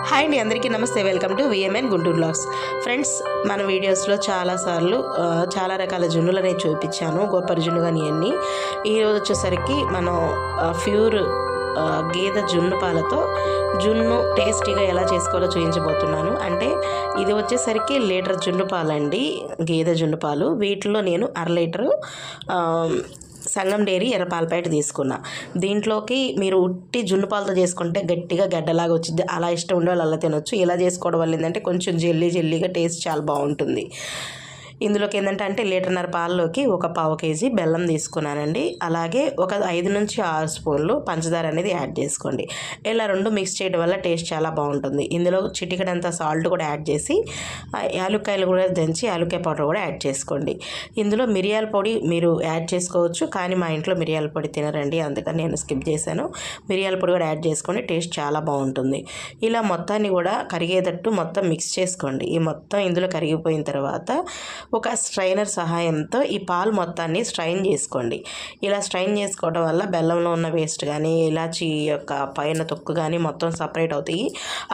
Hi అండి, అందరికీ నమస్తే. Welcome to VMN Guntur blogs. Friends, మన వీడియోస్లో చాలాసార్లు చాలా రకాల జున్నులనే చూపించాను, గోపరి జున్ను కానీ అన్నీ. ఈరోజు వచ్చేసరికి మనం ప్యూర్ గేదె జున్ను పాలతో జున్ను టేస్టీగా ఎలా చేసుకోవాలో చూపించబోతున్నాను. అంటే ఇది వచ్చేసరికి లీటర్ జున్ను పాలండి, గేదె జున్ను పాలు. వీటిలో నేను 1/2 లీటరు సంగం డైరీ ఎర్రపాల ప్యాకెట్ తీసుకున్నా. దీంట్లోకి మీరు ఉట్టి జున్ను పాలతో చేసుకుంటే గట్టిగా గడ్డలాగా వచ్చింది, అలా ఇష్టం ఉండే వాళ్ళు అలా తినొచ్చు. ఇలా చేసుకోవడం వల్ల ఏంటంటే కొంచెం జెల్లీగా టేస్ట్ చాలా బాగుంటుంది. ఇందులోకి ఏంటంటే 1.5 లీటర్ పాలలోకి ఒక 1/4 కేజీ బెల్లం తీసుకున్నానండి. అలాగే ఒక 5 నుంచి 6 స్పూన్లు పంచదార అనేది యాడ్ చేసుకోండి. ఇలా రెండు మిక్స్ చేయడం వల్ల టేస్ట్ చాలా బాగుంటుంది. ఇందులో చిటికెడంత సాల్ట్ కూడా యాడ్ చేసి యాలుక్కాయలు కూడా దంచి యాలుక్కాయ పౌడర్ కూడా యాడ్ చేసుకోండి. ఇందులో మిరియాల పొడి మీరు యాడ్ చేసుకోవచ్చు, కానీ మా ఇంట్లో మిరియాల పొడి తినరండి, అందుకని నేను స్కిప్ చేశాను. మిరియాల పొడి కూడా యాడ్ చేసుకొని టేస్ట్ చాలా బాగుంటుంది. ఇలా మొత్తాన్ని కూడా కరిగేటట్టు మొత్తం మిక్స్ చేసుకోండి. ఈ మొత్తం ఇందులో కరిగిపోయిన తర్వాత ఒక స్ట్రైనర్ సహాయంతో ఈ పాలు మొత్తాన్ని స్ట్రైన్ చేసుకోండి. ఇలా స్ట్రైన్ చేసుకోవడం వల్ల బెల్లంలో ఉన్న వేస్ట్ కానీ ఇలాచి యొక్క పైన తొక్కు కానీ మొత్తం సపరేట్ అవుతాయి.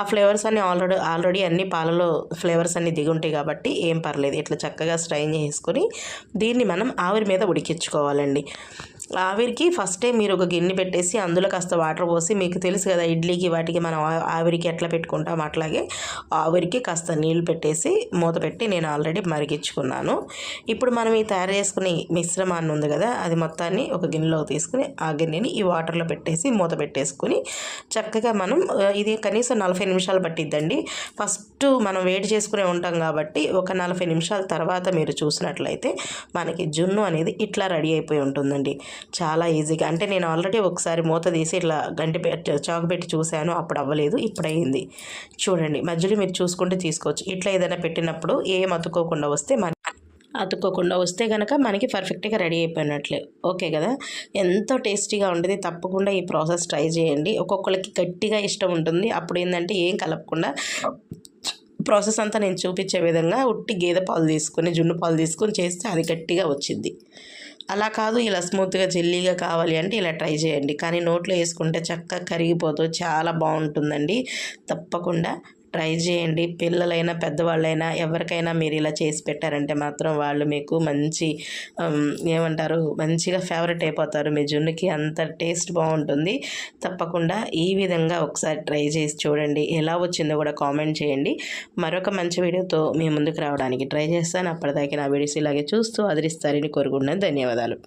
ఆ ఫ్లేవర్స్ అన్నీ ఆల్రెడీ అన్ని పాలలో ఫ్లేవర్స్ అన్నీ దిగి ఉంటాయి కాబట్టి ఏం పర్లేదు. ఇట్లా చక్కగా స్ట్రైన్ చేసుకొని దీన్ని మనం ఆవిరి మీద ఉడికించుకోవాలండి. ఆవిరికి ఫస్టే మీరు ఒక గిన్నె పెట్టేసి అందులో కాస్త వాటర్ పోసి, మీకు తెలుసు కదా ఇడ్లీకి వాటికి మనం ఆవిరికి ఎట్లా పెట్టుకుంటాం అట్లాగే ఆవిరికి కాస్త నీళ్ళు పెట్టేసి మూత పెట్టి నేను ఆల్రెడీ మరిగించుకున్నాను. ఇప్పుడు మనం ఈ తయారు చేసుకునే మిశ్రమాన్ని ఉంది కదా, అది మొత్తాన్ని ఒక గిన్నెలో తీసుకుని ఆ గిన్నెని ఈ వాటర్లో పెట్టేసి మూత పెట్టేసుకుని చక్కగా మనం ఇది కనీసం 40 నిమిషాలు పట్టిద్దండి. ఫస్ట్ మనం వేడి చేసుకునే ఉంటాం కాబట్టి ఒక 40 నిమిషాల తర్వాత మీరు చూసినట్లయితే మనకి జున్ను అనేది ఇట్లా రెడీ అయిపోయి ఉంటుందండి. చాలా ఈజీగా. అంటే నేను ఆల్రెడీ ఒకసారి మూత తీసి ఇట్లా చాకు పెట్టి చూశాను, అప్పుడు అవ్వలేదు, ఇప్పుడు అయింది. చూడండి, మధ్యలో మీరు చూసుకుంటే తీసుకోవచ్చు. ఇట్లా ఏదైనా పెట్టినప్పుడు ఏం అతుక్కోకుండా వస్తే కనుక మనకి పర్ఫెక్ట్గా రెడీ అయిపోయినట్లే. ఓకే కదా, ఎంతో టేస్టీగా ఉంటుంది. తప్పకుండా ఈ ప్రాసెస్ ట్రై చేయండి. ఒక్కొక్కరికి గట్టిగా ఇష్టం ఉంటుంది, అప్పుడు ఏంటంటే ఏం కలపకుండా ప్రాసెస్ అంతా నేను చూపించే విధంగా ఉట్టి గేదె పాలు తీసుకొని జున్ను పాలు తీసుకొని చేస్తే అది గట్టిగా వచ్చింది. అలా కాదు, ఇలా స్మూత్గా జెల్లీగా కావాలి అంటే ఇలా ట్రై చేయండి. కానీ నోట్లో వేసుకుంటే చక్కగా కరిగిపోతూ చాలా బాగుంటుందండి. తప్పకుండా ట్రై చేయండి. పిల్లలైనా పెద్దవాళ్ళైనా ఎవరికైనా మీరు ఇలా చేసి పెట్టారంటే మాత్రం వాళ్ళు మీకు మంచి మంచిగా ఫేవరెట్ అయిపోతారు. మీ జున్నుకి అంత టేస్ట్ బాగుంటుంది. తప్పకుండా ఈ విధంగా ఒకసారి ట్రై చేసి చూడండి. ఎలా వచ్చిందో కూడా కామెంట్ చేయండి. మరొక మంచి వీడియోతో మీ ముందుకు రావడానికి ట్రై చేస్తాను. అప్పటిదాకా నా వీడియోస్ ఇలాగే చూస్తూ ఆదరిస్తారని కోరుకుంటున్నాను. ధన్యవాదాలు.